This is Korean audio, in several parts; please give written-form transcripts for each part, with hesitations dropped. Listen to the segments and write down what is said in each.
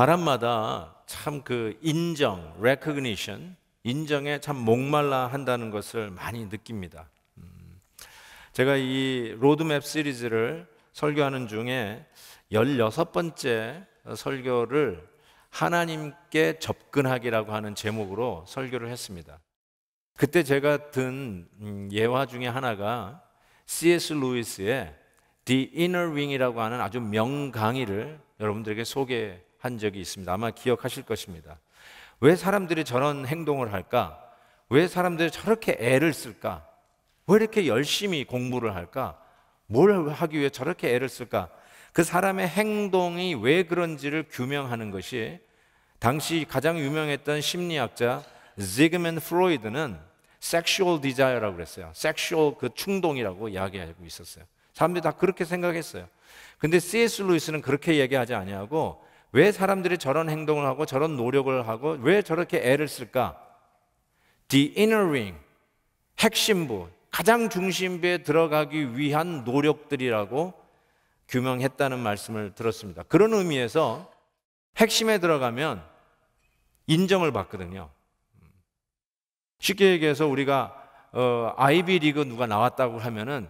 사람마다 참 그 인정, recognition, 인정에 참 목말라 한다는 것을 많이 느낍니다. 제가 이 로드맵 시리즈를 설교하는 중에 16번째 설교를 하나님께 접근하기라고 하는 제목으로 설교를 했습니다. 그때 제가 든 예화 중에 하나가 C.S. 루이스의 The Inner Wing이라고 하는 아주 명강의를 여러분들에게 소개한 적이 있습니다. 아마 기억하실 것입니다. 왜 사람들이 저런 행동을 할까? 왜 사람들이 저렇게 애를 쓸까? 왜 이렇게 열심히 공부를 할까? 뭘 하기 위해 저렇게 애를 쓸까? 그 사람의 행동이 왜 그런지를 규명하는 것이 당시 가장 유명했던 심리학자 지그먼트 프로이드는 섹슈얼 디자이어라고 그랬어요. 섹슈얼 그 충동이라고 이야기하고 있었어요. 사람들이 다 그렇게 생각했어요. 근데 C.S. 루이스는 그렇게 얘기하지 아니하고 왜 사람들이 저런 행동을 하고 저런 노력을 하고 왜 저렇게 애를 쓸까? The inner ring, 핵심부, 가장 중심부에 들어가기 위한 노력들이라고 규명했다는 말씀을 들었습니다. 그런 의미에서 핵심에 들어가면 인정을 받거든요. 쉽게 얘기해서 우리가 아이비 리그 누가 나왔다고 하면은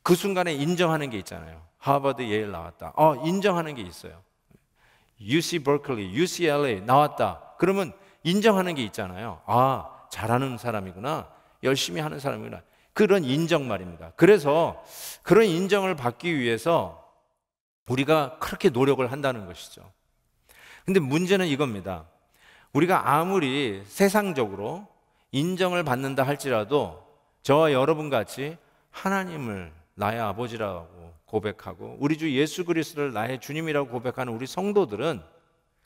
그 순간에 인정하는 게 있잖아요. 하버드, 예일 나왔다. 인정하는 게 있어요. UC 버클리, UCLA 나왔다. 그러면 인정하는 게 있잖아요. 잘하는 사람이구나. 열심히 하는 사람이구나. 그런 인정 말입니다. 그래서 그런 인정을 받기 위해서 우리가 그렇게 노력을 한다는 것이죠. 근데 문제는 이겁니다. 우리가 아무리 세상적으로 인정을 받는다 할지라도 저와 여러분 같이 하나님을 나의 아버지라고 고백하고 우리 주 예수 그리스도를 나의 주님이라고 고백하는 우리 성도들은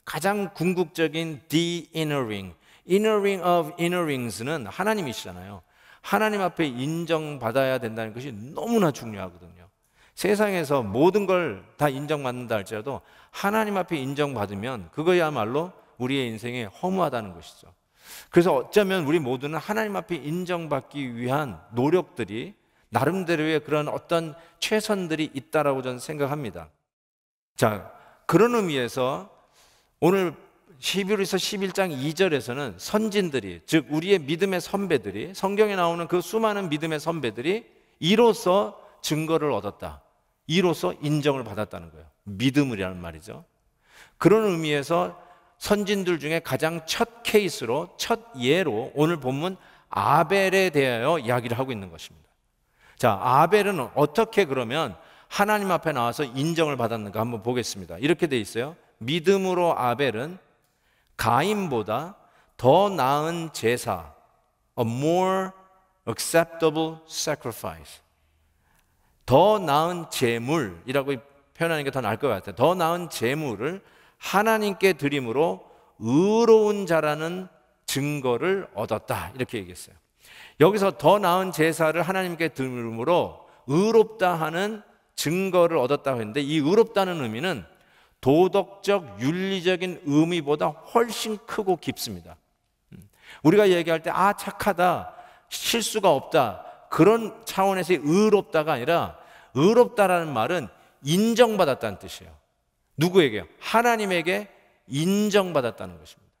가장 궁극적인 The Inner Ring, Inner Ring of Inner Rings는 하나님이시잖아요. 하나님 앞에 인정받아야 된다는 것이 너무나 중요하거든요. 세상에서 모든 걸 다 인정받는다 할지라도 하나님 앞에 인정받으면 그거야말로 우리의 인생에 허무하다는 것이죠. 그래서 어쩌면 우리 모두는 하나님 앞에 인정받기 위한 노력들이 나름대로의 그런 어떤 최선들이 있다라고 저는 생각합니다. 자, 그런 의미에서 오늘 히브리서 11장 2절에서는 선진들이, 즉 우리의 믿음의 선배들이, 성경에 나오는 그 수많은 믿음의 선배들이 이로써 증거를 얻었다, 이로써 인정을 받았다는 거예요. 믿음이라는 말이죠. 그런 의미에서 선진들 중에 가장 첫 케이스로, 첫 예로 오늘 본문 아벨에 대하여 이야기를 하고 있는 것입니다. 자, 아벨은 어떻게 그러면 하나님 앞에 나와서 인정을 받았는가 한번 보겠습니다. 이렇게 돼 있어요. 믿음으로 아벨은 가인보다 더 나은 제사, a more acceptable sacrifice, 더 나은 제물이라고 표현하는 게 더 나을 것 같아요. 더 나은 제물을 하나님께 드림으로 의로운 자라는 증거를 얻었다, 이렇게 얘기했어요. 여기서 더 나은 제사를 하나님께 드림으로 의롭다 하는 증거를 얻었다고 했는데, 이 의롭다는 의미는 도덕적 윤리적인 의미보다 훨씬 크고 깊습니다. 우리가 얘기할 때 착하다, 실수가 없다, 그런 차원에서의 의롭다가 아니라 의롭다라는 말은 인정받았다는 뜻이에요. 누구에게요? 하나님에게 인정받았다는 것입니다.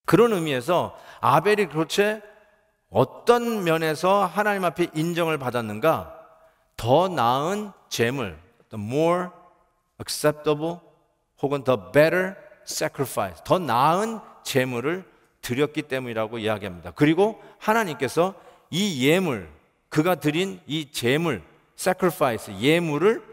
그런 의미에서 아벨이 도대체 어떤 면에서 하나님 앞에 인정을 받았는가? 더 나은 제물, the more acceptable 혹은 the better sacrifice, 더 나은 제물을 드렸기 때문이라고 이야기합니다. 그리고 하나님께서 이 예물, 그가 드린 이 제물, sacrifice, 예물을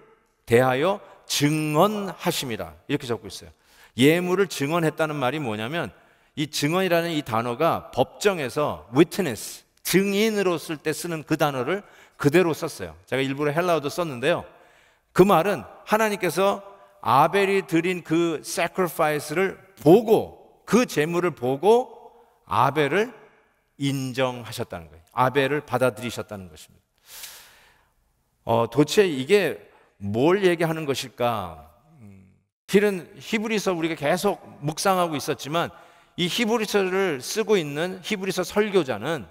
대하여 증언하심이라, 이렇게 적고 있어요. 예물을 증언했다는 말이 뭐냐면, 이 증언이라는 이 단어가 법정에서 witness, 증인으로 쓸 때 쓰는 그 단어를 그대로 썼어요. 제가 일부러 헬라어도 썼는데요. 그 말은 하나님께서 아벨이 드린 그 sacrifice를 보고, 그 제물을 보고 아벨을 인정하셨다는 거예요. 아벨을 받아들이셨다는 것입니다. 도대체 이게 뭘 얘기하는 것일까? 실은 히브리서 우리가 계속 묵상하고 있었지만 이 히브리서를 쓰고 있는 히브리서 설교자는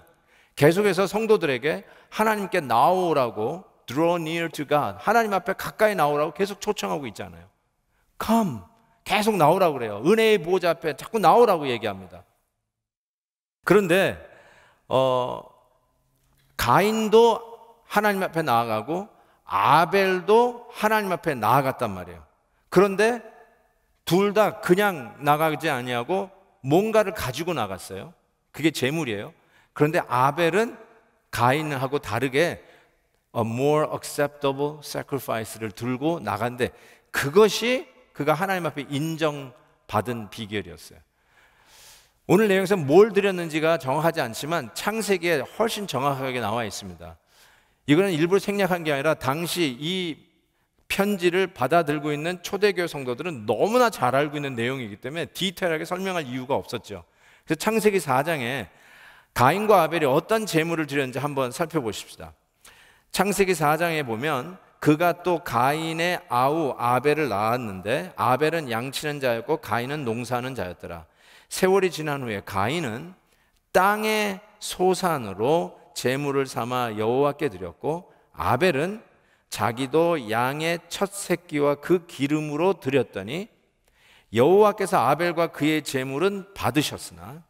계속해서 성도들에게 하나님께 나오라고, draw near to God, 하나님 앞에 가까이 나오라고 계속 초청하고 있잖아요. Come, 계속 나오라고 그래요. 은혜의 보좌 앞에 자꾸 나오라고 얘기합니다. 그런데 가인도 하나님 앞에 나아가고 아벨도 하나님 앞에 나아갔단 말이에요. 그런데 둘 다 그냥 나가지 아니하고 뭔가를 가지고 나갔어요. 그게 제물이에요. 그런데 아벨은 가인하고 다르게 a more acceptable sacrifice를 들고 나간데 그것이 그가 하나님 앞에 인정받은 비결이었어요. 오늘 내용에서 뭘 드렸는지가 정확하지 않지만 창세기에 훨씬 정확하게 나와 있습니다. 이거는 일부러 생략한 게 아니라 당시 이 편지를 받아들고 있는 초대교회 성도들은 너무나 잘 알고 있는 내용이기 때문에 디테일하게 설명할 이유가 없었죠. 그래서 창세기 4장에 가인과 아벨이 어떤 제물을 드렸는지 한번 살펴보십시다. 창세기 4장에 보면 그가 또 가인의 아우 아벨을 낳았는데 아벨은 양치는 자였고 가인은 농사하는 자였더라. 세월이 지난 후에 가인은 땅의 소산으로 제물을 삼아 여호와께 드렸고 아벨은 자기도 양의 첫 새끼와 그 기름으로 드렸더니 여호와께서 아벨과 그의 제물은 받으셨으나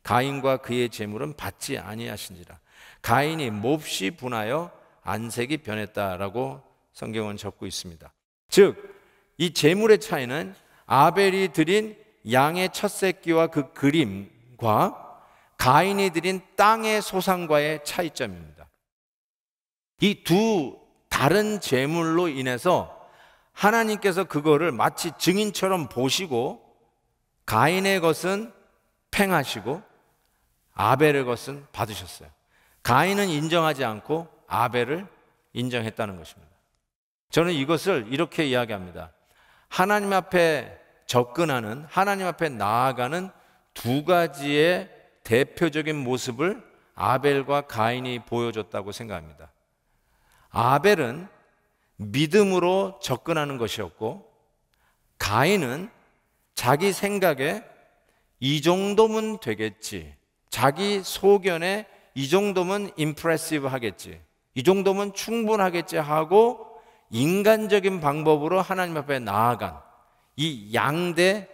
가인과 그의 제물은 받지 아니하신지라. 가인이 몹시 분하여 안색이 변했다라고 성경은 적고 있습니다. 즉 이 제물의 차이는 아벨이 드린 양의 첫 새끼와 그 그림과 가인이 드린 땅의 소산과의 차이점입니다. 이 두 다른 제물로 인해서 하나님께서 그거를 마치 증인처럼 보시고 가인의 것은 팽하시고 아벨의 것은 받으셨어요. 가인은 인정하지 않고 아벨을 인정했다는 것입니다. 저는 이것을 이렇게 이야기합니다. 하나님 앞에 접근하는, 하나님 앞에 나아가는 두 가지의 대표적인 모습을 아벨과 가인이 보여줬다고 생각합니다. 아벨은 믿음으로 접근하는 것이었고 가인은 자기 생각에 이 정도면 되겠지, 자기 소견에 이 정도면 임프레시브 하겠지, 이 정도면 충분하겠지 하고 인간적인 방법으로 하나님 앞에 나아간 이 양대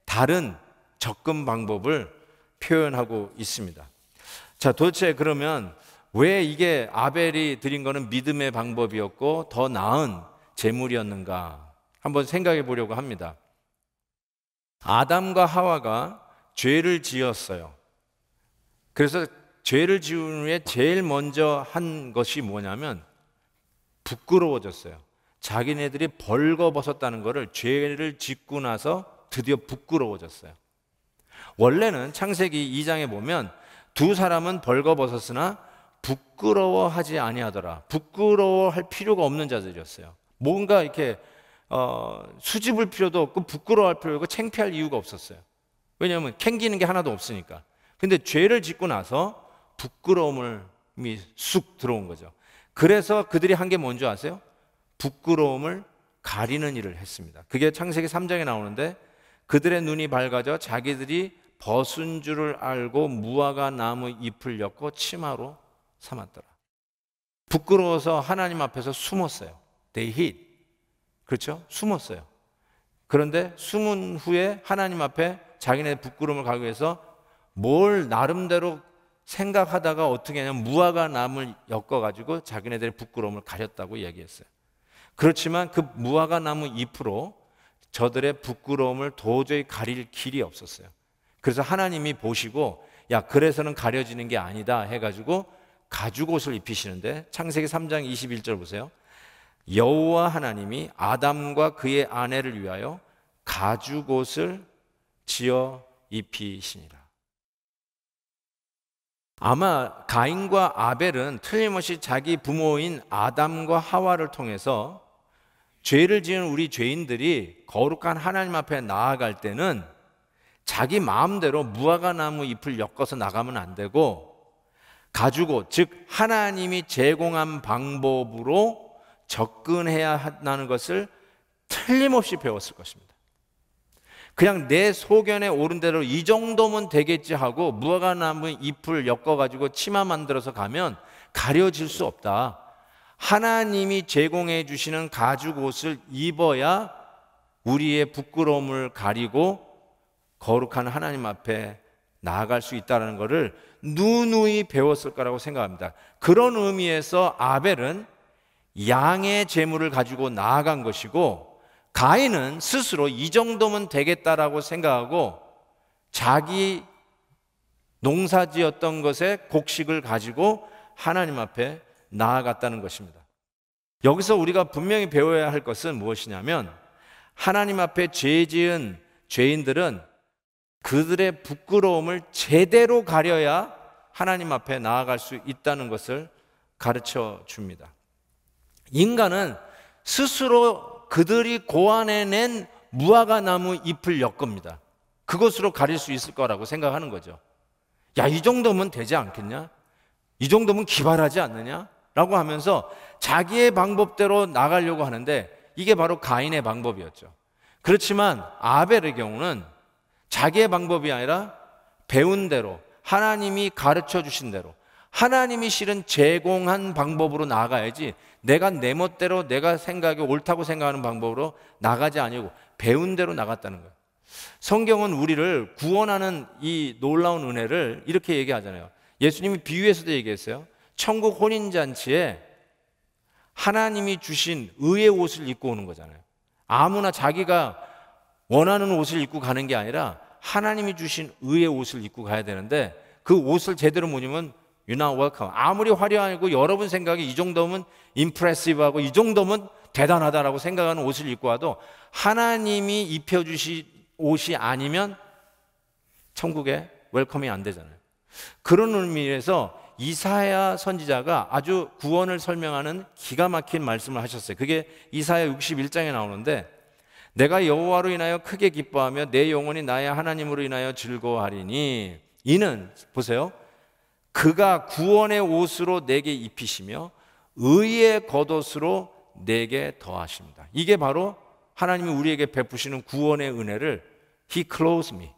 다른 접근 방법을 표현하고 있습니다. 자, 도대체 그러면 왜 이게 아벨이 드린 거는 믿음의 방법이었고 더 나은 제물이었는가 한번 생각해 보려고 합니다. 아담과 하와가 죄를 지었어요. 그래서 죄를 지은 후에 제일 먼저 한 것이 뭐냐면 부끄러워졌어요. 자기네들이 벌거벗었다는 것을 죄를 짓고 나서 드디어 부끄러워졌어요. 원래는 창세기 2장에 보면 두 사람은 벌거벗었으나 부끄러워하지 아니하더라. 부끄러워할 필요가 없는 자들이었어요. 뭔가 이렇게 수줍을 필요도 없고 부끄러워할 필요도 없고 창피할 이유가 없었어요. 왜냐하면 캥기는 게 하나도 없으니까. 근데 죄를 짓고 나서 부끄러움이 쑥 들어온 거죠. 그래서 그들이 한 게 뭔지 아세요? 부끄러움을 가리는 일을 했습니다. 그게 창세기 3장에 나오는데 그들의 눈이 밝아져 자기들이 벗은 줄을 알고 무화과 나무 잎을 엮고 치마로 삼았더라. 부끄러워서 하나님 앞에서 숨었어요. They hid. 그렇죠? 숨었어요. 그런데 숨은 후에 하나님 앞에 자기네 부끄러움을 가기 위해서 뭘 나름대로 생각하다가 어떻게 하냐면 무화과 나무를 엮어가지고 자기네들의 부끄러움을 가렸다고 얘기했어요. 그렇지만 그 무화과 나무 잎으로 저들의 부끄러움을 도저히 가릴 길이 없었어요. 그래서 하나님이 보시고 야, 그래서는 가려지는 게 아니다 해가지고 가죽옷을 입히시는데 창세기 3장 21절 보세요. 여호와 하나님이 아담과 그의 아내를 위하여 가죽옷을 지어 입히시니라. 아마 가인과 아벨은 틀림없이 자기 부모인 아담과 하와를 통해서 죄를 지은 우리 죄인들이 거룩한 하나님 앞에 나아갈 때는 자기 마음대로 무화과 나무 잎을 엮어서 나가면 안 되고 가죽옷, 즉 하나님이 제공한 방법으로 접근해야 한다는 것을 틀림없이 배웠을 것입니다. 그냥 내 소견에 오른 대로 이 정도면 되겠지 하고 무화과 나무 잎을 엮어가지고 치마 만들어서 가면 가려질 수 없다. 하나님이 제공해 주시는 가죽 옷을 입어야 우리의 부끄러움을 가리고 거룩한 하나님 앞에 나아갈 수 있다는 것을 누누이 배웠을 거라고 생각합니다. 그런 의미에서 아벨은 양의 제물을 가지고 나아간 것이고, 가인은 스스로 이 정도면 되겠다라고 생각하고 자기 농사지었던 것의 곡식을 가지고 하나님 앞에 나아갔다는 것입니다. 여기서 우리가 분명히 배워야 할 것은 무엇이냐면, 하나님 앞에 죄 지은 죄인들은 그들의 부끄러움을 제대로 가려야 하나님 앞에 나아갈 수 있다는 것을 가르쳐 줍니다. 인간은 스스로 그들이 고안해낸 무화과나무 잎을 엮습니다. 그것으로 가릴 수 있을 거라고 생각하는 거죠. 야, 이 정도면 되지 않겠냐? 이 정도면 기발하지 않느냐? 라고 하면서 자기의 방법대로 나가려고 하는데, 이게 바로 가인의 방법이었죠. 그렇지만 아벨의 경우는 자기의 방법이 아니라 배운 대로, 하나님이 가르쳐 주신 대로, 하나님이 실은 제공한 방법으로 나아가야지, 내가 내 멋대로 내가 생각이 옳다고 생각하는 방법으로 나가지 아니고 배운 대로 나갔다는 거예요. 성경은 우리를 구원하는 이 놀라운 은혜를 이렇게 얘기하잖아요. 예수님이 비유에서도 얘기했어요. 천국 혼인잔치에 하나님이 주신 의의 옷을 입고 오는 거잖아요. 아무나 자기가 원하는 옷을 입고 가는 게 아니라 하나님이 주신 의의 옷을 입고 가야 되는데, 그 옷을 제대로 못 입으면 You're not welcome. 아무리 화려하고 여러분 생각이 이 정도면 임프레시브하고 이 정도면 대단하다라고 생각하는 옷을 입고 와도 하나님이 입혀주신 옷이 아니면 천국에 웰컴이 안 되잖아요. 그런 의미에서 이사야 선지자가 아주 구원을 설명하는 기가 막힌 말씀을 하셨어요. 그게 이사야 61장에 나오는데, 내가 여호와로 인하여 크게 기뻐하며 내 영혼이 나의 하나님으로 인하여 즐거워하리니, 이는 보세요, 그가 구원의 옷으로 내게 입히시며 의의 겉옷으로 내게 더하십니다. 이게 바로 하나님이 우리에게 베푸시는 구원의 은혜를 He clothes me,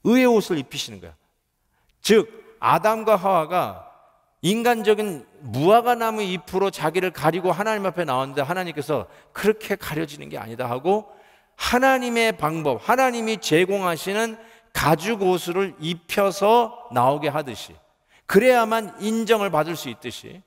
의의 옷을 입히시는 거야. 즉 아담과 하와가 인간적인 무화과나무 잎으로 자기를 가리고 하나님 앞에 나왔는데, 하나님께서 그렇게 가려지는 게 아니다 하고 하나님의 방법, 하나님이 제공하시는 가죽 옷을 입혀서 나오게 하듯이, 그래야만 인정을 받을 수 있듯이,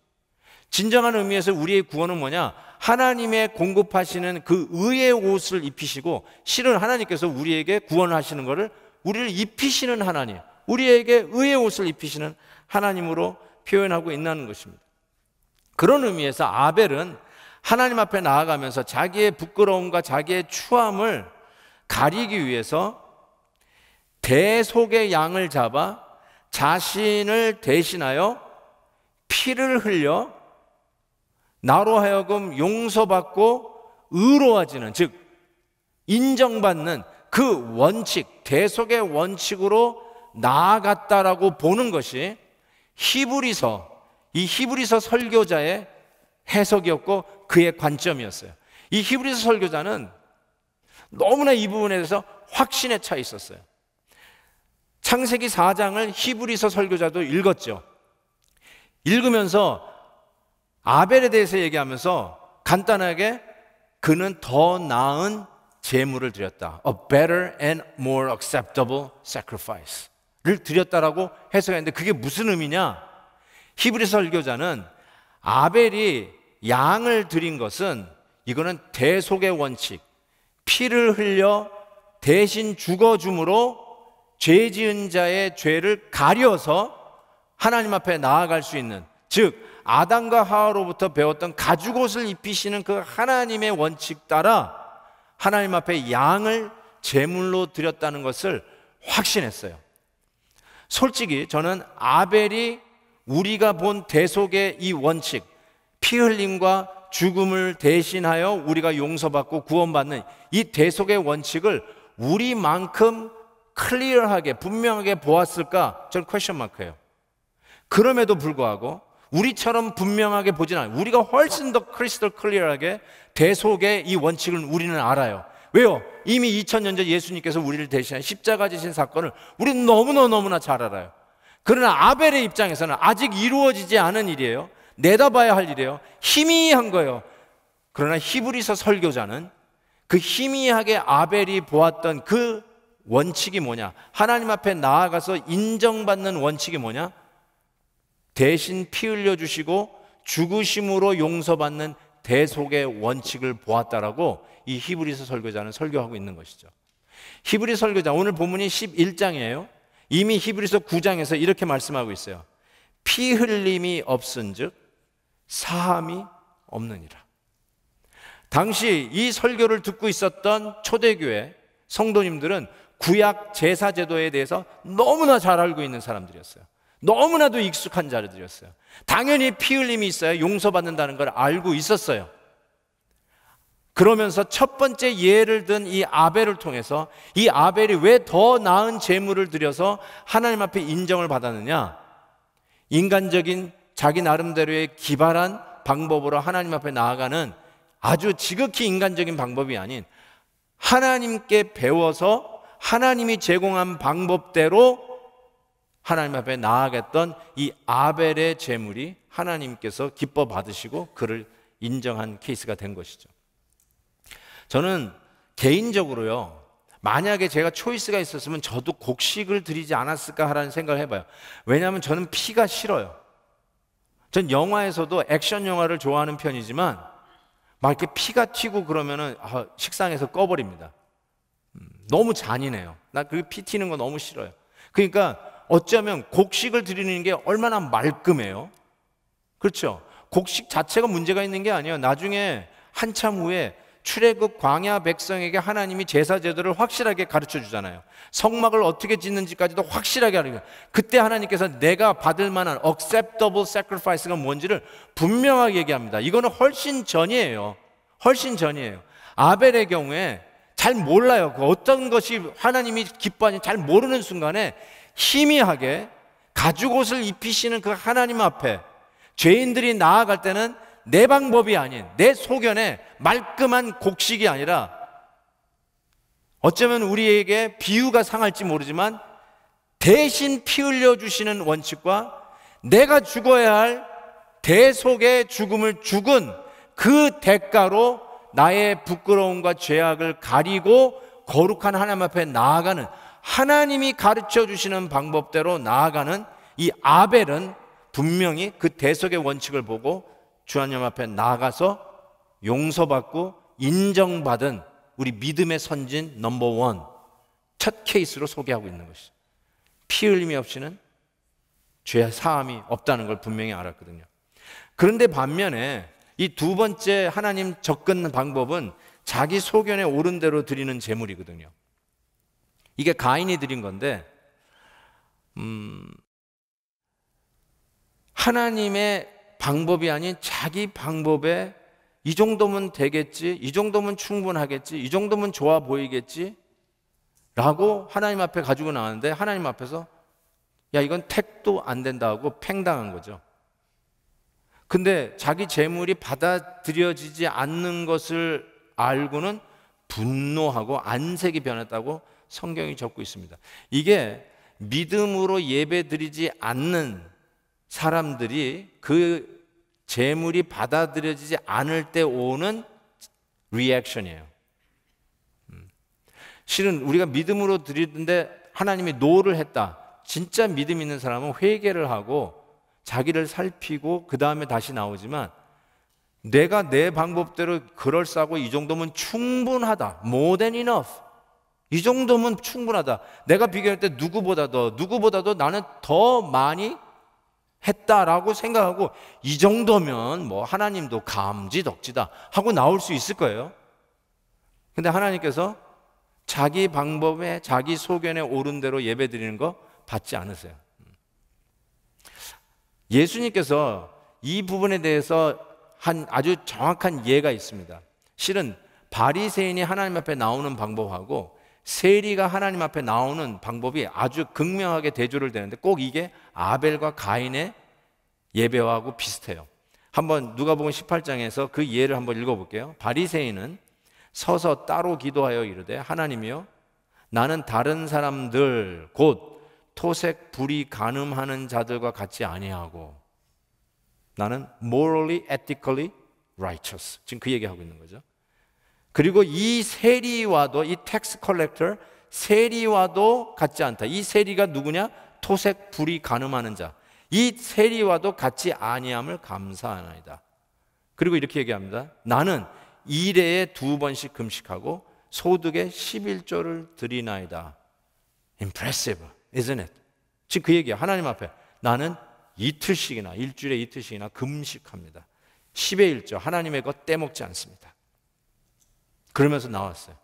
진정한 의미에서 우리의 구원은 뭐냐? 하나님의 공급하시는 그 의의 옷을 입히시고, 실은 하나님께서 우리에게 구원하시는 것을 우리를 입히시는 하나님, 우리에게 의의 옷을 입히시는 하나님으로 표현하고 있다는 것입니다. 그런 의미에서 아벨은 하나님 앞에 나아가면서 자기의 부끄러움과 자기의 추함을 가리기 위해서 대속의 양을 잡아 자신을 대신하여 피를 흘려 나로 하여금 용서받고 의로워지는, 즉 인정받는 그 원칙, 대속의 원칙으로 나아갔다라고 보는 것이 히브리서, 이 히브리서 설교자의 해석이었고 그의 관점이었어요. 이 히브리서 설교자는 너무나 이 부분에 대해서 확신에 차 있었어요. 창세기 4장을 히브리서 설교자도 읽었죠. 읽으면서 아벨에 대해서 얘기하면서 간단하게 그는 더 나은 제물을 드렸다, A better and more acceptable sacrifice를 드렸다라고 해석했는데, 그게 무슨 의미냐? 히브리서 설교자는 아벨이 양을 드린 것은, 이거는 대속의 원칙, 피를 흘려 대신 죽어줌으로 죄 지은 자의 죄를 가려서 하나님 앞에 나아갈 수 있는, 즉 아담과 하와로부터 배웠던 가죽옷을 입히시는 그 하나님의 원칙 따라 하나님 앞에 양을 제물로 드렸다는 것을 확신했어요. 솔직히 저는 아벨이 우리가 본 대속의 이 원칙, 피 흘림과 죽음을 대신하여 우리가 용서받고 구원받는 이 대속의 원칙을 우리만큼 클리어하게 분명하게 보았을까? 저는 퀘스천 마크예요. 그럼에도 불구하고 우리처럼 분명하게 보진 않아요. 우리가 훨씬 더 크리스털 클리어하게 대속의 이 원칙을 우리는 알아요. 왜요? 이미 2000년 전 예수님께서 우리를 대신한 십자가 지신 사건을 우리는 너무나 잘 알아요. 그러나 아벨의 입장에서는 아직 이루어지지 않은 일이에요. 내다봐야 할 일이에요. 희미한 거예요. 그러나 히브리서 설교자는 그 희미하게 아벨이 보았던 그 원칙이 뭐냐? 하나님 앞에 나아가서 인정받는 원칙이 뭐냐? 대신 피 흘려 주시고 죽으심으로 용서받는 대속의 원칙을 보았다라고 이 히브리서 설교자는 설교하고 있는 것이죠. 히브리 설교자, 오늘 본문이 11장이에요. 이미 히브리서 9장에서 이렇게 말씀하고 있어요. 피 흘림이 없은즉 사함이 없느니라. 당시 이 설교를 듣고 있었던 초대교회 성도님들은 구약 제사 제도에 대해서 너무나 잘 알고 있는 사람들이었어요. 너무나도 익숙한 자들이었어요. 당연히 피 흘림이 있어야 용서받는다는 걸 알고 있었어요. 그러면서 첫 번째 예를 든 이 아벨을 통해서 이 아벨이 왜 더 나은 제물을 드려서 하나님 앞에 인정을 받았느냐? 인간적인 자기 나름대로의 기발한 방법으로 하나님 앞에 나아가는 아주 지극히 인간적인 방법이 아닌 하나님께 배워서 하나님이 제공한 방법대로 하나님 앞에 나아갔던 이 아벨의 제물이 하나님께서 기뻐 받으시고 그를 인정한 케이스가 된 것이죠. 저는 개인적으로요, 만약에 제가 초이스가 있었으면 저도 곡식을 드리지 않았을까 하라는 생각을 해봐요. 왜냐하면 저는 피가 싫어요. 전 영화에서도 액션 영화를 좋아하는 편이지만 막 이렇게 피가 튀고 그러면은 식상해서 꺼버립니다. 너무 잔인해요. 나 그 피 튀는 거 너무 싫어요. 그러니까 어쩌면 곡식을 드리는 게 얼마나 말끔해요. 그렇죠? 곡식 자체가 문제가 있는 게 아니에요. 나중에 한참 후에 출애굽 광야 백성에게 하나님이 제사 제도를 확실하게 가르쳐 주잖아요. 성막을 어떻게 짓는지까지도 확실하게 알려요. 그때 하나님께서 내가 받을 만한 acceptable sacrifice가 뭔지를 분명하게 얘기합니다. 이거는 훨씬 전이에요. 훨씬 전이에요. 아벨의 경우에 잘 몰라요. 그 어떤 것이 하나님이 기뻐하는지 잘 모르는 순간에 희미하게 가죽옷을 입히시는 그 하나님 앞에 죄인들이 나아갈 때는 내 방법이 아닌 내 소견에 말끔한 곡식이 아니라 어쩌면 우리에게 비유가 상할지 모르지만 대신 피 흘려주시는 원칙과 내가 죽어야 할 대속의 죽음을 죽은 그 대가로 나의 부끄러움과 죄악을 가리고 거룩한 하나님 앞에 나아가는 하나님이 가르쳐 주시는 방법대로 나아가는 이 아벨은 분명히 그 대속의 원칙을 보고 주 하나님 앞에 나아가서 용서받고 인정받은 우리 믿음의 선진 넘버원 첫 케이스로 소개하고 있는 것이죠. 피 흘림이 없이는 죄 사함이 없다는 걸 분명히 알았거든요. 그런데 반면에 이 두 번째 하나님 접근 방법은 자기 소견에 옳은 대로 드리는 제물이거든요. 이게 가인이 드린 건데 하나님의 방법이 아닌 자기 방법에 이 정도면 되겠지, 이 정도면 충분하겠지, 이 정도면 좋아 보이겠지 라고 하나님 앞에 가지고 나왔는데 하나님 앞에서 야 이건 택도 안 된다고 팽당한 거죠. 근데 자기 재물이 받아들여지지 않는 것을 알고는 분노하고 안색이 변했다고 성경이 적고 있습니다. 이게 믿음으로 예배드리지 않는 사람들이 그 재물이 받아들여지지 않을 때 오는 리액션이에요. 실은 우리가 믿음으로 드리는데 하나님이 노를 했다. 진짜 믿음 있는 사람은 회개를 하고 자기를 살피고 그 다음에 다시 나오지만 내가 내 방법대로 그럴싸하고 이 정도면 충분하다. More than enough. 이 정도면 충분하다. 내가 비교할 때 누구보다도 나는 더 많이 했다라고 생각하고 이 정도면 뭐 하나님도 감지덕지다 하고 나올 수 있을 거예요. 근데 하나님께서 자기 방법에 자기 소견에 옳은 대로 예배 드리는 거 받지 않으세요. 예수님께서 이 부분에 대해서 한 아주 정확한 예가 있습니다. 실은 바리새인이 하나님 앞에 나오는 방법하고 세리가 하나님 앞에 나오는 방법이 아주 극명하게 대조를 되는데 꼭 이게 아벨과 가인의 예배하고 비슷해요. 한번 누가복음 18장에서 그 예를 한번 읽어볼게요. 바리새인은 서서 따로 기도하여 이르되 하나님이여 나는 다른 사람들 곧 토색 불이 간음하는 자들과 같이 아니하고 나는 morally, ethically righteous. 지금 그 얘기하고 있는 거죠. 그리고 이 세리와도, 이 텍스 컬렉터 세리와도 같지 않다. 이 세리가 누구냐? 토색 불이 간음하는 자. 이 세리와도 같지 아니함을 감사하나이다. 그리고 이렇게 얘기합니다. 나는 일해에 2번씩 금식하고 소득의 11조를 드리나이다. Impressive, isn't it? 지금 그 얘기야. 하나님 앞에 나는 이틀씩이나, 일주일에 이틀씩이나 금식합니다. 10의 1조 하나님의 것 떼먹지 않습니다. 그러면서 나왔어요.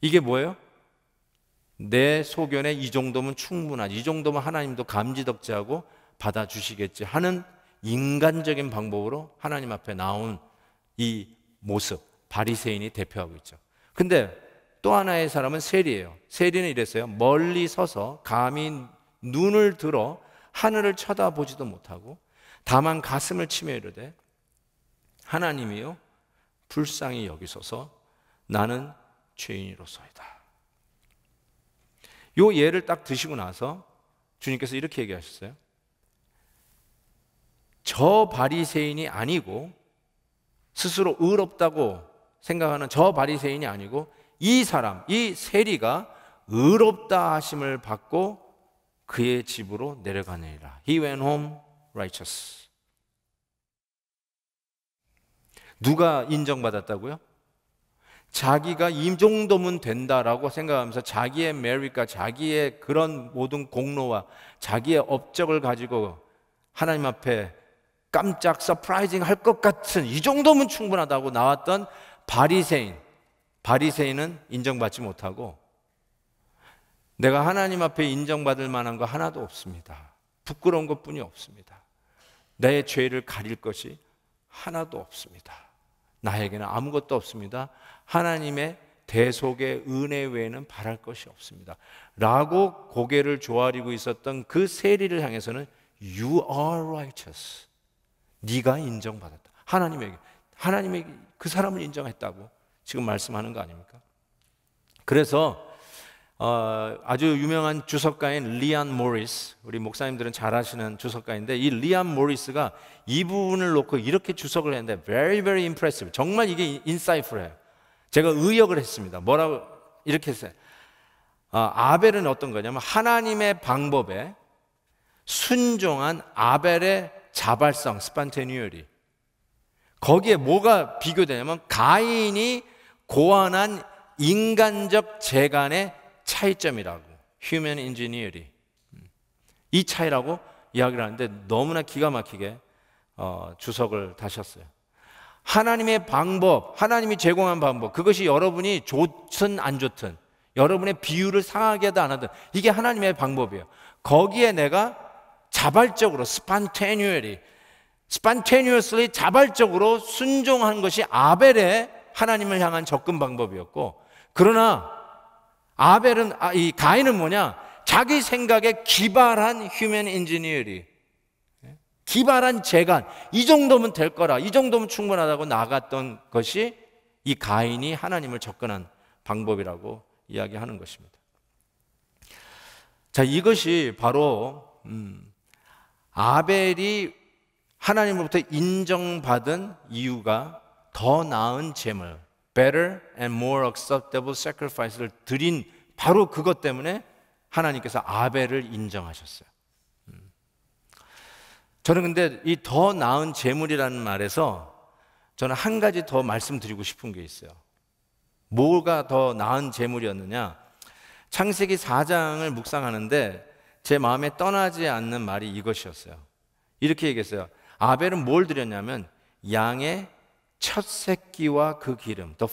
이게 뭐예요? 내 소견에 이 정도면 충분하지, 이 정도면 하나님도 감지덕지하고 받아주시겠지 하는 인간적인 방법으로 하나님 앞에 나온 이 모습, 바리새인이 대표하고 있죠. 근데 또 하나의 사람은 세리예요. 세리는 이랬어요. 멀리 서서 감히 눈을 들어 하늘을 쳐다보지도 못하고 다만 가슴을 치며 이르되 하나님이요 불쌍히 여기소서 나는 죄인이로소이다. 요 예를 딱 드시고 나서 주님께서 이렇게 얘기하셨어요. 저 바리새인이 아니고, 스스로 의롭다고 생각하는 저 바리새인이 아니고 이 사람, 이 세리가 의롭다 하심을 받고 그의 집으로 내려가느니라. He went home righteous. 누가 인정받았다고요? 자기가 이 정도면 된다라고 생각하면서 자기의 메리트가, 자기의 그런 모든 공로와 자기의 업적을 가지고 하나님 앞에 깜짝 서프라이징 할 것 같은, 이 정도면 충분하다고 나왔던 바리새인은 인정받지 못하고 내가 하나님 앞에 인정받을 만한 거 하나도 없습니다. 부끄러운 것뿐이 없습니다. 내 죄를 가릴 것이 하나도 없습니다. 나에게는 아무것도 없습니다. 하나님의 대속의 은혜 외에는 바랄 것이 없습니다. 라고 고개를 조아리고 있었던 그 세리를 향해서는 You are righteous. 네가 인정받았다. 하나님에게 그 사람을 인정했다고 지금 말씀하는 거 아닙니까? 그래서 아주 유명한 주석가인 리안 모리스, 우리 목사님들은 잘 아시는 주석가인데 이 리안 모리스가 이 부분을 놓고 이렇게 주석을 했는데 very very impressive. 정말 이게 insightful해요. 제가 의역을 했습니다. 뭐라고 이렇게 했어요. 아벨은 어떤 거냐면 하나님의 방법에 순종한 아벨의 자발성, 스판테니얼이, 거기에 뭐가 비교되냐면 가인이 고안한 인간적 재간의 차이점이라고, human ingenuity, 이 차이라고 이야기를 하는데 너무나 기가 막히게 주석을 다셨어요. 하나님의 방법, 하나님이 제공한 방법, 그것이 여러분이 좋든 안 좋든, 여러분의 비율을 상하게 하든 안 하든 이게 하나님의 방법이에요. 거기에 내가 자발적으로 spontaneously 자발적으로 순종한 것이 아벨의 하나님을 향한 접근 방법이었고, 그러나 이 가인은 뭐냐? 자기 생각에 기발한 human ingenuity, 기발한 재간, 이 정도면 될 거라, 이 정도면 충분하다고 나갔던 것이 이 가인이 하나님을 접근한 방법이라고 이야기하는 것입니다. 자, 이것이 바로 아벨이 하나님으로부터 인정받은 이유가 더 나은 제물, better and more acceptable sacrifice를 드린 바로 그것 때문에 하나님께서 아벨을 인정하셨어요. 저는 근데 이 더 나은 제물이라는 말에서 저는 한 가지 더 말씀드리고 싶은 게 있어요. 뭐가 더 나은 제물이었느냐? 창세기 4장을 묵상하는데 제 마음에 떠나지 않는 말이 이것이었어요. 이렇게 얘기했어요. 아벨은 뭘 드렸냐면 양의 첫 새끼와 그 기름, the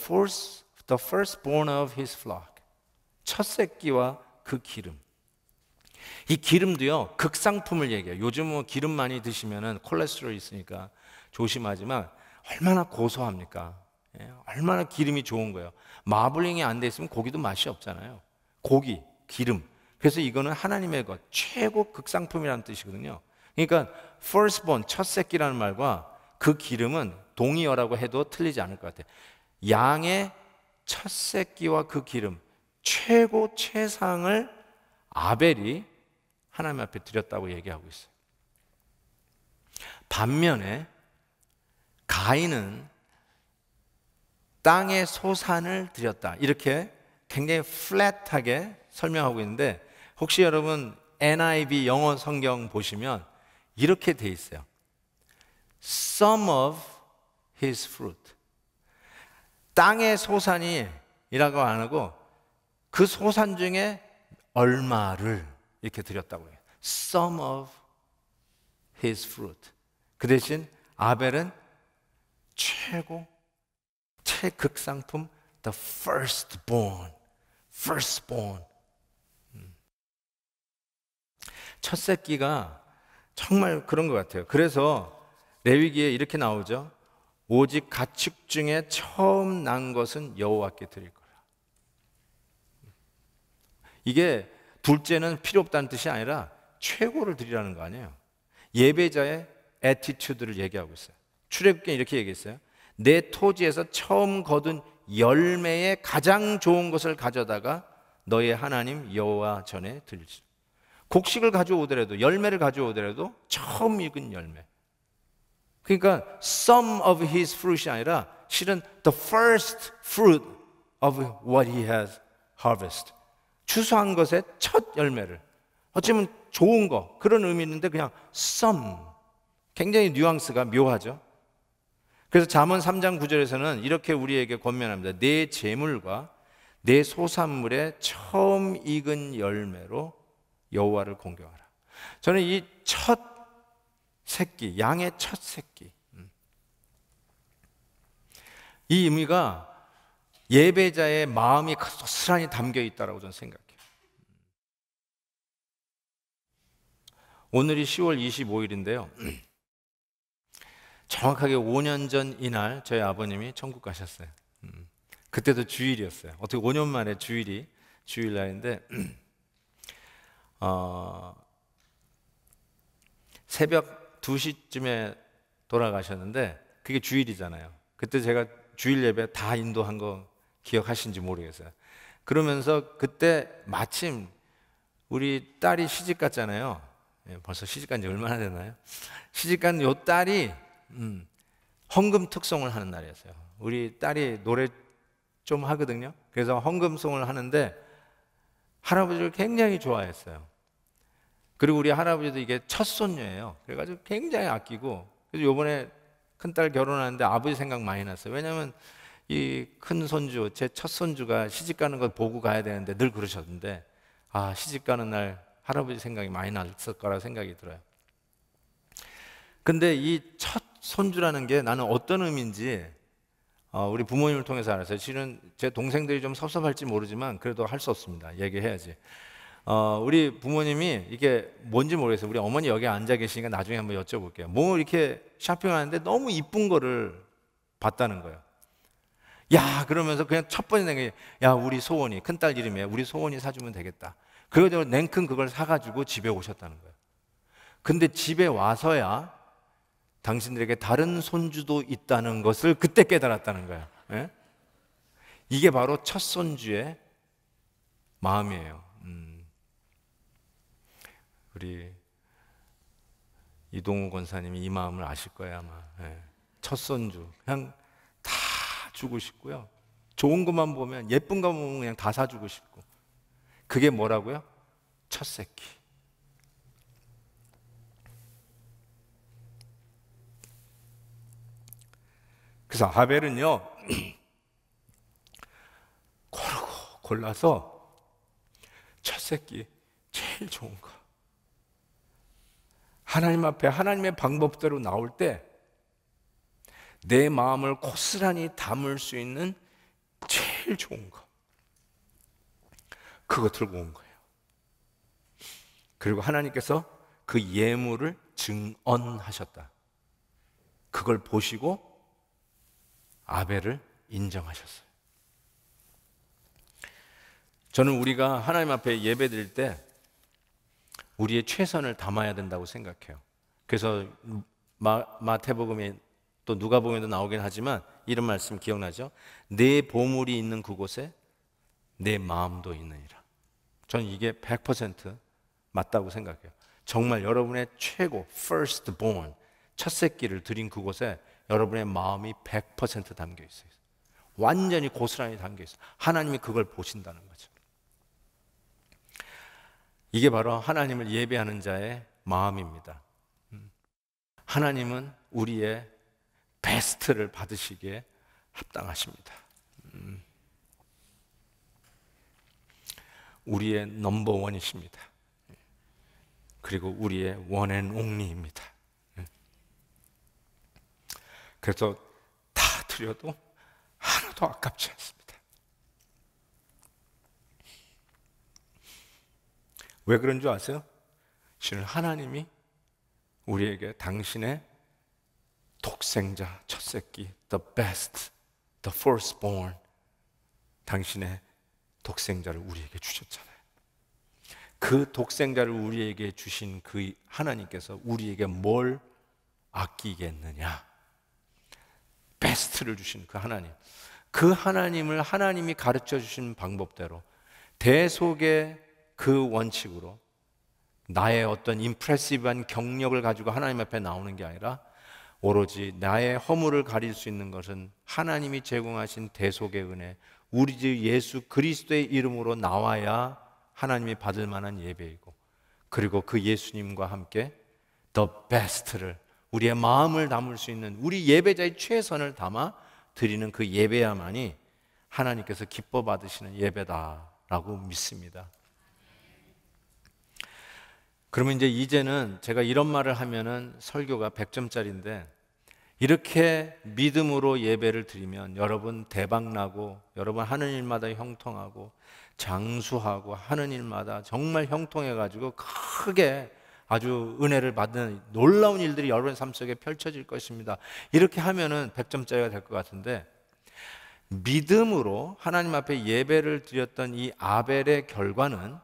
firstborn of his flock, 첫 새끼와 그 기름. 이 기름도요 극상품을 얘기해요. 요즘은 기름 많이 드시면은 콜레스테롤이 있으니까 조심하지만 얼마나 고소합니까? 얼마나 기름이 좋은 거예요. 마블링이 안 돼 있으면 고기도 맛이 없잖아요. 고기, 기름. 그래서 이거는 하나님의 것, 최고 극상품이라는 뜻이거든요. 그러니까 firstborn, 첫 새끼라는 말과 그 기름은 동의어라고 해도 틀리지 않을 것 같아요. 양의 첫 새끼와 그 기름, 최고 최상을 아벨이 하나님 앞에 드렸다고 얘기하고 있어요. 반면에 가인은 땅의 소산을 드렸다. 이렇게 굉장히 플랫하게 설명하고 있는데, 혹시 여러분 NIV 영어 성경 보시면 이렇게 돼 있어요. Some of his fruit. 땅의 소산이라고 안 하고 그 소산 중에 얼마를 이렇게 드렸다고 해요. Some of his fruit. 그 대신 아벨은 최고, 최극상품, the firstborn. 첫 새끼가 정말 그런 것 같아요. 그래서 레위기에 이렇게 나오죠. 오직 가축 중에 처음 난 것은 여호와께 드릴 거라. 이게 둘째는 필요 없다는 뜻이 아니라 최고를 드리라는 거 아니에요. 예배자의 애티튜드를 얘기하고 있어요. 출애굽기에 이렇게 얘기했어요. 내 토지에서 처음 거둔 열매의 가장 좋은 것을 가져다가 너의 하나님 여호와 전에 드릴지라. 곡식을 가져오더라도, 열매를 가져오더라도 처음 익은 열매. 그러니까 some of his fruit이 아니라 실은 the first fruit of what he has harvested. 추수한 것의 첫 열매를, 어쩌면 좋은 거, 그런 의미 있는데 그냥 some, 굉장히 뉘앙스가 묘하죠. 그래서 잠언 3장 9절에서는 이렇게 우리에게 권면합니다. 내 재물과 내 소산물의 처음 익은 열매로 여호와를 공경하라. 저는 이 첫 새끼, 양의 첫 새끼, 이 의미가 예배자의 마음이 고스란히 담겨 있다고 저는 생각해요. 오늘이 10월 25일인데요. 정확하게 5년 전 이날 저희 아버님이 천국 가셨어요. 그때도 주일이었어요. 어떻게 5년 만에 주일날인데 새벽 2시쯤에 돌아가셨는데 그게 주일이잖아요. 그때 제가 주일 예배 다 인도한 거 기억하시는지 모르겠어요. 그러면서 그때 마침 우리 딸이 시집 갔잖아요. 벌써 시집 간 지 얼마나 됐나요? 시집 간 요 딸이 헌금 특송을 하는 날이었어요. 우리 딸이 노래 좀 하거든요. 그래서 헌금송을 하는데 할아버지를 굉장히 좋아했어요. 그리고 우리 할아버지도 이게 첫 손녀예요. 그래가지고 굉장히 아끼고, 그래서 요번에 큰딸 결혼하는데 아버지 생각 많이 났어요. 왜냐하면 이 큰 손주, 제 첫 손주가 시집 가는 걸 보고 가야 되는데 늘 그러셨는데, 아, 시집 가는 날 할아버지 생각이 많이 났을 거라 생각이 들어요. 근데 이 첫 손주라는 게 나는 어떤 의미인지 우리 부모님을 통해서 알았어요. 실은 제 동생들이 좀 섭섭할지 모르지만 그래도 할 수 없습니다. 얘기해야지. 우리 부모님이 이게 뭔지 모르겠어요. 우리 어머니 여기 앉아 계시니까 나중에 한번 여쭤볼게요. 뭐 이렇게 쇼핑하는데 너무 이쁜 거를 봤다는 거예요. 야, 그러면서 그냥 첫 번째 생각이, 야, 우리 소원이, 큰딸 이름이에요. 우리 소원이 사주면 되겠다. 그래가지고 냉큼 그걸 사가지고 집에 오셨다는 거예요. 근데 집에 와서야 당신들에게 다른 손주도 있다는 것을 그때 깨달았다는 거예요. 예? 이게 바로 첫 손주의 마음이에요. 우리 이동우 권사님이 이 마음을 아실 거예요, 아마. 예. 첫 손주 그냥 다 주고 싶고요. 좋은 것만 보면, 예쁜 것만 보면 그냥 다 사주고 싶고. 그게 뭐라고요? 첫 새끼. 그래서 아벨은요, 고르고 골라서 첫 새끼 제일 좋은 거, 하나님 앞에 하나님의 방법대로 나올 때 내 마음을 고스란히 담을 수 있는 제일 좋은 거, 그거 들고 온 거예요. 그리고 하나님께서 그 예물을 증언하셨다. 그걸 보시고 아벨을 인정하셨어요. 저는 우리가 하나님 앞에 예배 드릴 때 우리의 최선을 담아야 된다고 생각해요. 그래서 마태복음에 또 누가복음에도 나오긴 하지만 이런 말씀 기억나죠? 내 보물이 있는 그곳에 내 마음도 있느니라. 저는 이게 100% 맞다고 생각해요. 정말 여러분의 최고, firstborn, 첫 새끼를 드린 그곳에 여러분의 마음이 100% 담겨 있어요. 완전히 고스란히 담겨 있어요. 하나님이 그걸 보신다는 거죠. 이게 바로 하나님을 예배하는 자의 마음입니다. 하나님은 우리의 베스트를 받으시기에 합당하십니다. 우리의 넘버원이십니다. 그리고 우리의 원앤옹리입니다. 그래서 다 드려도 하나도 아깝지 않습니다. 왜 그런 줄 아세요? 실은 하나님이 우리에게 당신의 독생자, 첫 새끼, the best, the firstborn, 당신의 독생자를 우리에게 주셨잖아요. 그 독생자를 우리에게 주신 그 하나님께서 우리에게 뭘 아끼겠느냐? 베스트를 주신 그 하나님. 그 하나님을 하나님이 가르쳐 주신 방법대로 대속의 그 원칙으로 나의 어떤 임프레시브한 경력을 가지고 하나님 앞에 나오는 게 아니라 오로지 나의 허물을 가릴 수 있는 것은 하나님이 제공하신 대속의 은혜, 우리 주 예수 그리스도의 이름으로 나와야 하나님이 받을 만한 예배이고, 그리고 그 예수님과 함께 the best를, 우리의 마음을 담을 수 있는 우리 예배자의 최선을 담아 드리는 그 예배야만이 하나님께서 기뻐 받으시는 예배다라고 믿습니다. 그러면 이제는 제가 이런 말을 하면은 설교가 100점짜리인데, 이렇게 믿음으로 예배를 드리면 여러분 대박나고, 여러분 하는 일마다 형통하고, 장수하고, 하는 일마다 정말 형통해가지고 크게 아주 은혜를 받는 놀라운 일들이 여러분의 삶 속에 펼쳐질 것입니다. 이렇게 하면은 100점짜리가 될 것 같은데, 믿음으로 하나님 앞에 예배를 드렸던 이 아벨의 결과는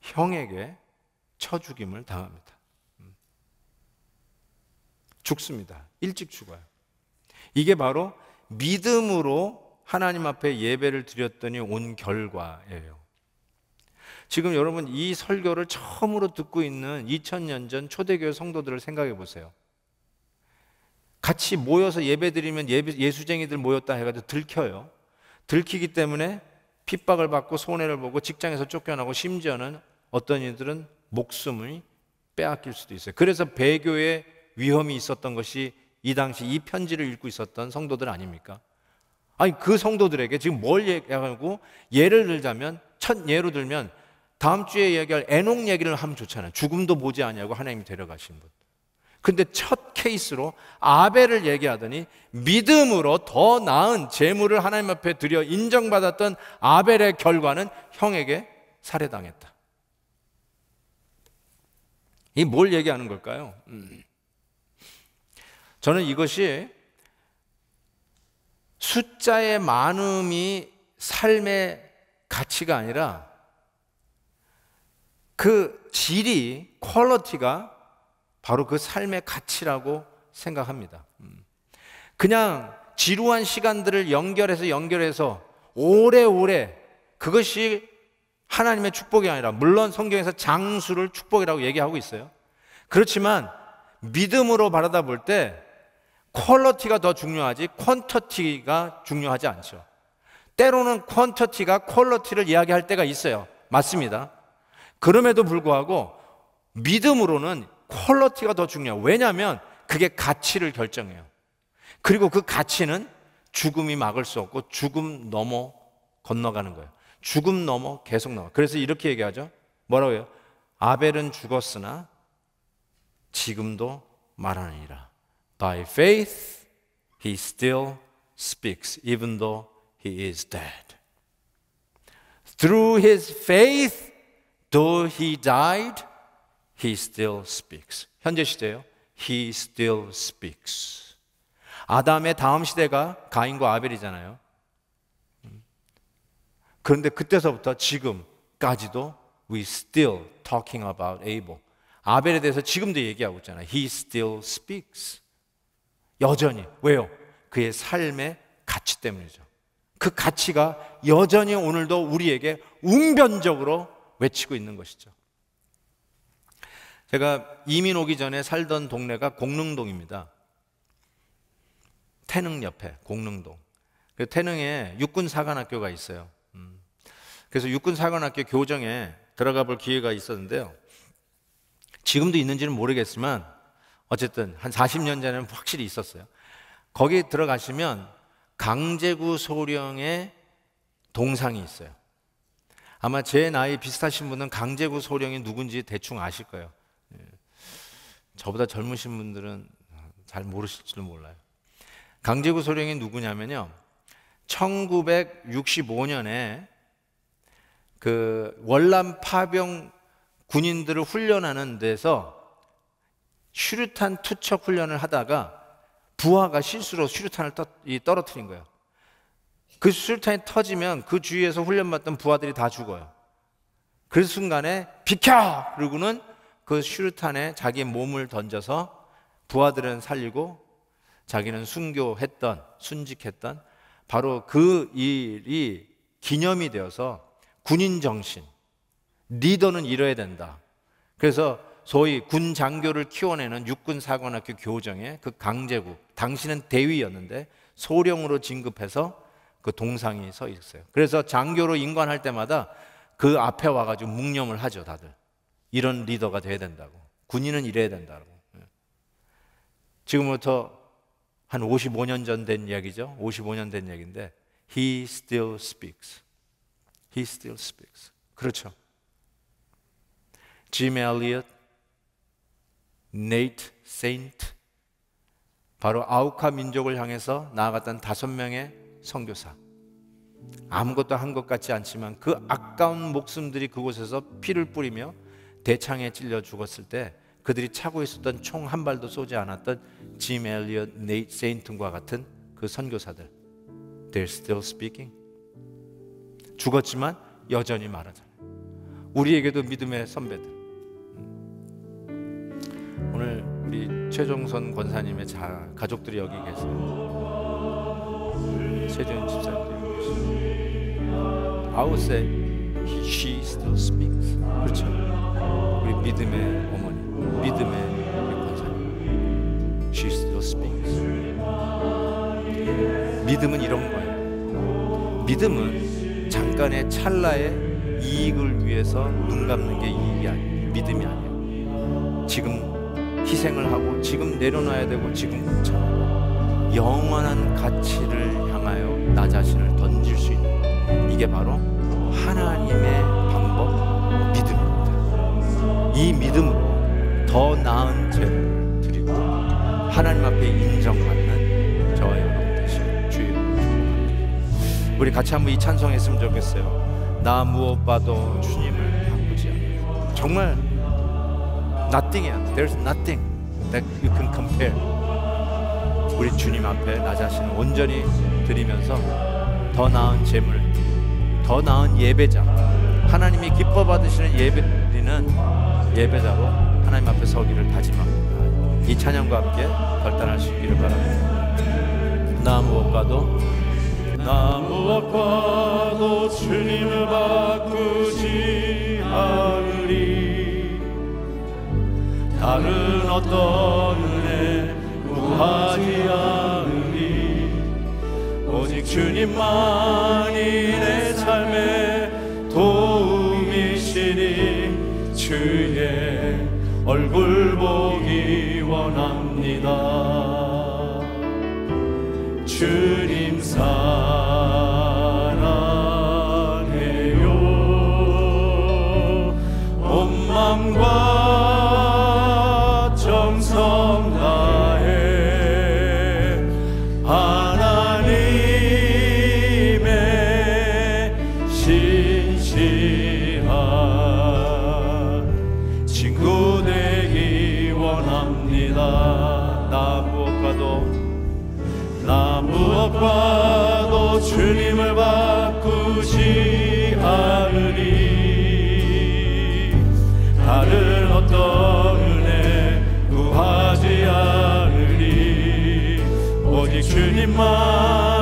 형에게 쳐 죽임을 당합니다. 죽습니다. 일찍 죽어요. 이게 바로 믿음으로 하나님 앞에 예배를 드렸더니 온 결과예요. 지금 여러분 이 설교를 처음으로 듣고 있는 2000년 전 초대교회 성도들을 생각해 보세요. 같이 모여서 예배 드리면 예수쟁이들 모였다 해가지고 들켜요. 들키기 때문에 핍박을 받고 손해를 보고 직장에서 쫓겨나고, 심지어는 어떤 이들은 목숨을 빼앗길 수도 있어요. 그래서 배교의 위험이 있었던 것이 이 당시 이 편지를 읽고 있었던 성도들 아닙니까? 아니 그 성도들에게 지금 뭘 얘기하고, 예를 들자면, 첫 예로 들면 다음 주에 얘기할 에녹 얘기를 하면 좋잖아요. 죽음도 보지 아니하고 하나님이 데려가신 분. 근데 첫 케이스로 아벨을 얘기하더니 믿음으로 더 나은 제물을 하나님 앞에 드려 인정받았던 아벨의 결과는 형에게 살해당했다. 이 뭘 얘기하는 걸까요? 저는 이것이 숫자의 많음이 삶의 가치가 아니라 그 질이, 퀄리티가 바로 그 삶의 가치라고 생각합니다. 그냥 지루한 시간들을 연결해서 오래오래, 그것이 하나님의 축복이 아니라, 물론 성경에서 장수를 축복이라고 얘기하고 있어요. 그렇지만 믿음으로 바라다 볼 때 퀄리티가 더 중요하지 퀀터티가 중요하지 않죠. 때로는 퀀터티가 퀄리티를 이야기할 때가 있어요. 맞습니다. 그럼에도 불구하고 믿음으로는 퀄리티가 더 중요해요. 왜냐하면 그게 가치를 결정해요. 그리고 그 가치는 죽음이 막을 수 없고 죽음 넘어 건너가는 거예요. 죽음 넘어 계속 나와. 그래서 이렇게 얘기하죠. 뭐라고 해요? 아벨은 죽었으나 지금도 말하느니라. By faith he still speaks even though he is dead. Through his faith though he died he still speaks. 현재 시대예요. He still speaks. 아담의 다음 시대가 가인과 아벨이잖아요. 그런데 그때서부터 지금까지도 we still talking about Abel. 아벨에 대해서 지금도 얘기하고 있잖아요. He still speaks. 여전히. 왜요? 그의 삶의 가치 때문이죠. 그 가치가 여전히 오늘도 우리에게 웅변적으로 외치고 있는 것이죠. 제가 이민 오기 전에 살던 동네가 공릉동입니다. 태릉 옆에 공릉동. 태능에 육군사관학교가 있어요. 그래서 육군사관학교 교정에 들어가 볼 기회가 있었는데요. 지금도 있는지는 모르겠지만 어쨌든 한 40년 전에는 확실히 있었어요. 거기 들어가시면 강제구 소령의 동상이 있어요. 아마 제 나이 비슷하신 분은 강제구 소령이 누군지 대충 아실 거예요. 저보다 젊으신 분들은 잘 모르실지도 몰라요. 강제구 소령이 누구냐면요, 1965년에 그 월남 파병 군인들을 훈련하는 데서 슈류탄 투척 훈련을 하다가 부하가 실수로 슈류탄을 떨어뜨린 거예요. 그 슈류탄이 터지면 그 주위에서 훈련받던 부하들이 다 죽어요. 그 순간에 비켜! 그러고는 그 슈류탄에 자기 몸을 던져서 부하들은 살리고 자기는 순직했던 바로 그 일이 기념이 되어서 군인 정신, 리더는 이뤄야 된다. 그래서 소위 군 장교를 키워내는 육군사관학교 교정에 그 강제구, 당시는 대위였는데 소령으로 진급해서 그 동상이 서 있어요. 그래서 장교로 임관할 때마다 그 앞에 와가지고 묵념을 하죠, 다들. 이런 리더가 돼야 된다고. 군인은 이래야 된다고. 지금부터 한 55년 전 된 이야기죠. 55년 된 얘기인데 He still speaks. He still speaks. 그렇죠. 짐 엘리엇, 네이트 세인트, 바로 아우카 민족을 향해서 나아갔던 5명의 선교사. 아무것도 한 것 같지 않지만 그 아까운 목숨들이 그곳에서 피를 뿌리며 대창에 찔려 죽었을 때 그들이 차고 있었던 총 한 발도 쏘지 않았던 짐 엘리엇, 네이트 세인트과 같은 그 선교사들. They're still speaking. 죽었지만 여전히 말하잖아요. 우리에게도 믿음의 선배들. 오늘 우리 최종선 권사님의 가족들이 여기 계세요. 최재훈 집사님도 여기 계시고, I would say she still speaks. 그렇죠. 우리 믿음의 어머니, 믿음의 우리 권사님, she still speaks. 믿음은 이런 거예요. 믿음은 잠깐의 찰나의 이익을 위해서 눈 감는 게 이익이 아니에요. 믿음이 아니에요. 지금 희생을 하고 지금 내려놔야 되고 지금 멈춰 영원한 가치를 향하여 나 자신을 던질 수 있는 것. 이게 바로 하나님의 방법, 믿음입니다. 이 믿음으로 더 나은 죄를 드리고 하나님 앞에 인정받는 저와 여러분 되시길 주의 이름으로 축복합니다. 우리 같이 한번 이 찬송했으면 좋겠어요. 나 무엇 봐도 주님을 바꾸지 않아요. 정말 nothing이야. There's nothing that you can compare. 우리 주님 앞에 나 자신을 온전히 드리면서 더 나은 제물, 더 나은 예배자, 하나님이 기뻐 받으시는 예배드리는 예배자로 하나님 앞에 서기를 다짐합니다. 이 찬양과 함께 결단할 수 있기를 바랍니다. 나 무엇 봐도 주님을 바꾸지 않으리. 다른 어떤 은혜 구하지 않으리. 오직 주님만이 내 삶의 도움이시니 주의 얼굴 보기 원합니다. 주님 사랑해요. 온 맘과 정성 다해 하나님의 신실한 친구 되기 원합니다. 나 무엇 봐도 주님을 바꾸지 않으리. 다른 어떤 은혜 구하지 않으리. 오직 주님만